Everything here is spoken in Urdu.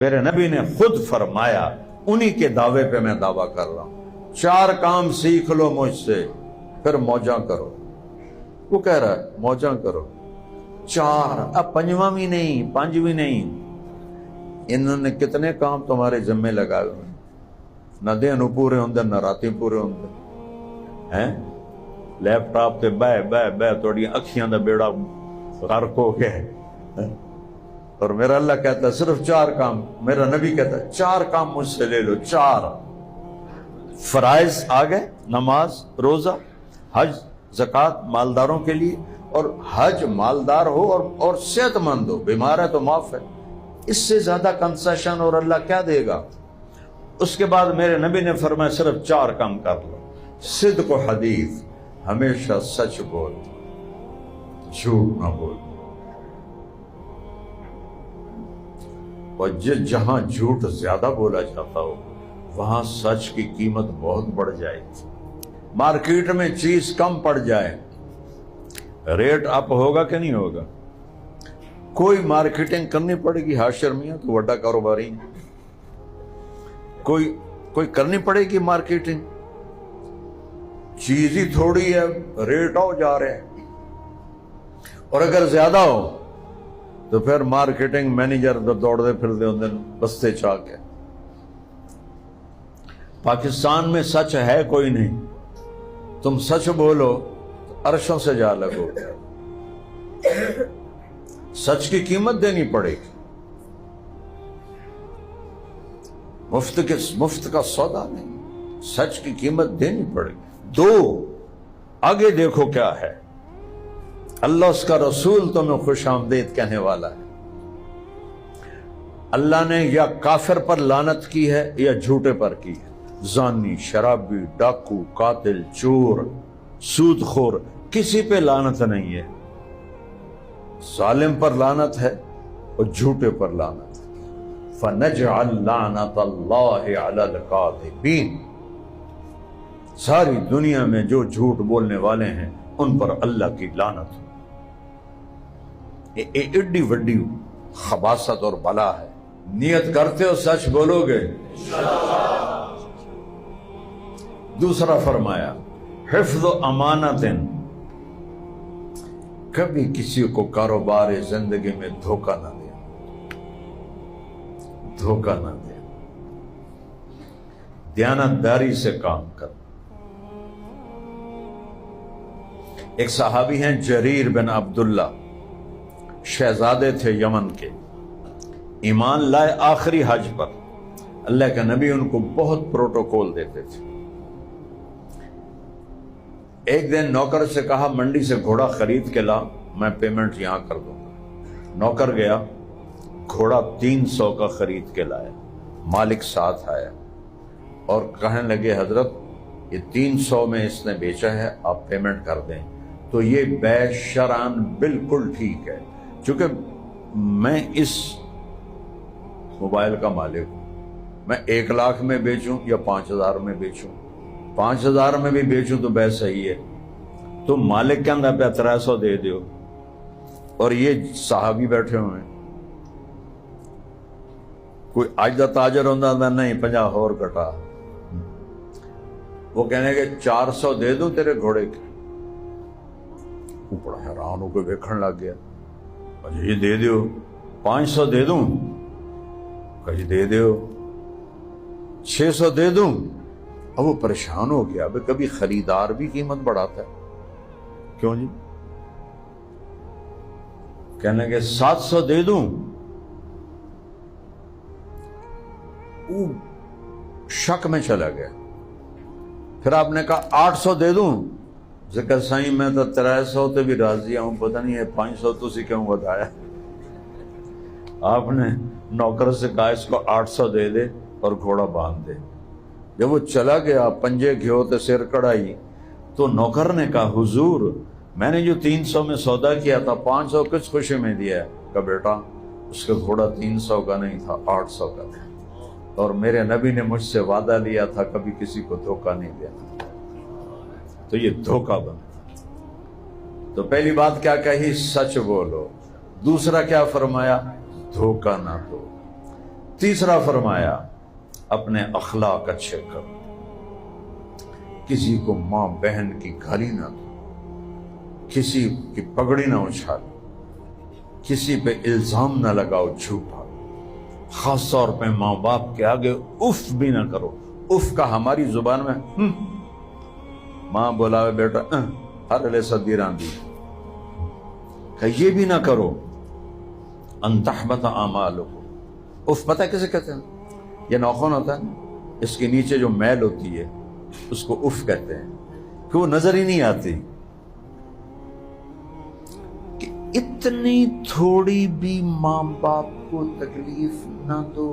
میرے نبی نے خود فرمایا، انہی کے دعوے پہ میں دعویٰ کر رہا ہوں، 4 کام سیکھ لو مجھ سے پھر موجاں کرو۔ وہ کہہ رہا ہے موجاں کرو 4، اب 5واں بھی نہیں، 5 بھی نہیں۔ انہوں نے کتنے کام تمہارے ذمے لگائے ہوئے، نہ دن پورے ہوندے نہ راتی پورے ہوندے ہیں۔ لیپ ٹاپ تے بہ توڑی اکھیاں دا بیڑا غرق ہو گیا ہے، اور میرا اللہ کہتا ہے صرف 4 کام، میرا نبی کہتا ہے 4 کام مجھ سے لے لو۔ 4 فرائض آ گئے، نماز، روزہ، حج، زکوٰۃ مالداروں کے لیے، اور حج مالدار ہو اور صحت مند ہو، بیمار ہے تو معاف ہے، اس سے زیادہ کنسیشن اور اللہ کیا دے گا؟ اس کے بعد میرے نبی نے فرمایا صرف 4 کام کر لو۔ صدق و حدیث، ہمیشہ سچ بول، جھوٹ نہ بول، اور جہاں جھوٹ زیادہ بولا جاتا ہو وہاں سچ کی قیمت بہت بڑھ جائے گی۔ مارکیٹ میں چیز کم پڑ جائے، ریٹ اپ ہوگا کہ نہیں ہوگا؟ کوئی مارکیٹنگ کرنی پڑے گی، حاشر میاں تو بڑا کاروباری ہے، کوئی کرنی پڑے گی مارکیٹنگ، چیز ہی تھوڑی ہے، ریٹ ہو جا رہے ہیں، اور اگر زیادہ ہو تو پھر مارکیٹنگ مینیجر دوڑ دے پھر دے اندر بستے چاہ کے۔ پاکستان میں سچ ہے کوئی نہیں، تم سچ بولو تو عرشوں سے جا لگو، سچ کی قیمت دینی پڑے گی، مفت کا سودا نہیں، سچ کی قیمت دینی پڑے گی۔ 2 آگے دیکھو کیا ہے، اللہ اس کا رسول تمہیں خوش آمدید کہنے والا ہے۔ اللہ نے یا کافر پر لعنت کی ہے یا جھوٹے پر کی ہے، زانی، شرابی، ڈاکو، قاتل، چور، سود خور، کسی پہ لعنت نہیں ہے، ظالم پر لعنت ہے اور جھوٹے پر لعنت ہے۔ فَنَجْعَلْ لَعْنَةَ اللَّهِ عَلَى الْكَاذِبِينَ، ساری دنیا میں جو جھوٹ بولنے والے ہیں ان پر اللہ کی لعنت۔ یہ ایڈی وڈی خباثت اور بلا ہے۔ نیت کرتے ہو سچ بولو گے؟ دوسرا فرمایا حفظ و امانت، کبھی کسی کو کاروبار زندگی میں دھوکہ نہ دے، دھوکہ نہ دے، دیانتداری سے کام کر۔ ایک صحابی ہیں جریر بن عبداللہ، شہزادے تھے یمن کے، ایمان لائے آخری حج پر، اللہ کے نبی ان کو بہت پروٹوکول دیتے تھے۔ ایک دن نوکر سے کہا منڈی سے گھوڑا خرید کے لا، میں پیمنٹ یہاں کر دوں گا۔ نوکر گیا، گھوڑا 300 کا خرید کے لایا، مالک ساتھ آیا اور کہنے لگے حضرت یہ 300 میں اس نے بیچا ہے، آپ پیمنٹ کر دیں۔ تو یہ بے شرعاً بالکل ٹھیک ہے، چونکہ میں اس موبائل کا مالک ہوں، میں 1 لاکھ میں بیچوں یا 5000 میں بیچوں، 5000 میں بھی بیچوں تو بے صحیح ہے، تو مالک کے اندر پہ 300 دے دیو، اور یہ صحابی بیٹھے ہوئے ہیں، کوئی آج دا تاجر ہوندہ تھا نہیں 50 اور کٹا، وہ کہنے کہ 400 دے دوں تیرے گھوڑے کے۔ وہ بڑا حیران ہو کے دیکھنے لگ گیا، جی دے دیو۔ 500 دے دوں؟ کہا دے دیو۔ 600 دے دوں؟ اب وہ پریشان ہو گیا، کبھی خریدار بھی قیمت بڑھاتا ہے، کیوں جی؟ کہنے کہ 700 دے دوں؟ وہ شک میں چلا گیا۔ پھر آپ نے کہا 800 دے دوں؟ ذکر سائیں میں تو 300 تے بھی راضی ہوں، پتہ نہیں ہے 500 تو اسی کیوں بتایا۔ آپ نے نوکر سے کہا اس کو 800 دے دے اور گھوڑا باندھ دے۔ جب وہ چلا گیا، پنجے گھیو تے سر کڑائی، تو نوکر نے کہا حضور میں نے جو 300 میں سودا کیا تھا 500 کس خوشی میں دیا ہے؟ کہا بیٹا اس کا گھوڑا 300 کا نہیں تھا، 800 کا تھا، اور میرے نبی نے مجھ سے وعدہ لیا تھا کبھی کسی کو دھوکہ نہیں دینا، تو یہ دھوکہ بنا۔ تو پہلی بات کیا کہی؟ سچ بولو۔ دوسرا کیا فرمایا؟ دھوکہ نہ دو۔ تیسرا فرمایا اپنے اخلاق اچھے کرو، کسی کو ماں بہن کی گالی نہ دو، کسی کی پگڑی نہ اچھالو، کسی پہ الزام نہ لگاؤ جھوٹا، خاص طور پہ ماں باپ کے آگے اف بھی نہ کرو۔ اف کا ہماری زبان میں ماں بولاوے بیٹا ہر لیسا دیران دی، کہ یہ بھی نہ کرو۔ ان تحبط اعمالکم، اف پتہ ہے کسے کہتے ہیں؟ یہ ناخن ہوتا ہے، اس کے نیچے جو میل ہوتی ہے اس کو اف کہتے ہیں، کہ وہ نظر ہی نہیں آتی، کہ اتنی تھوڑی بھی ماں باپ کو تکلیف نہ دو۔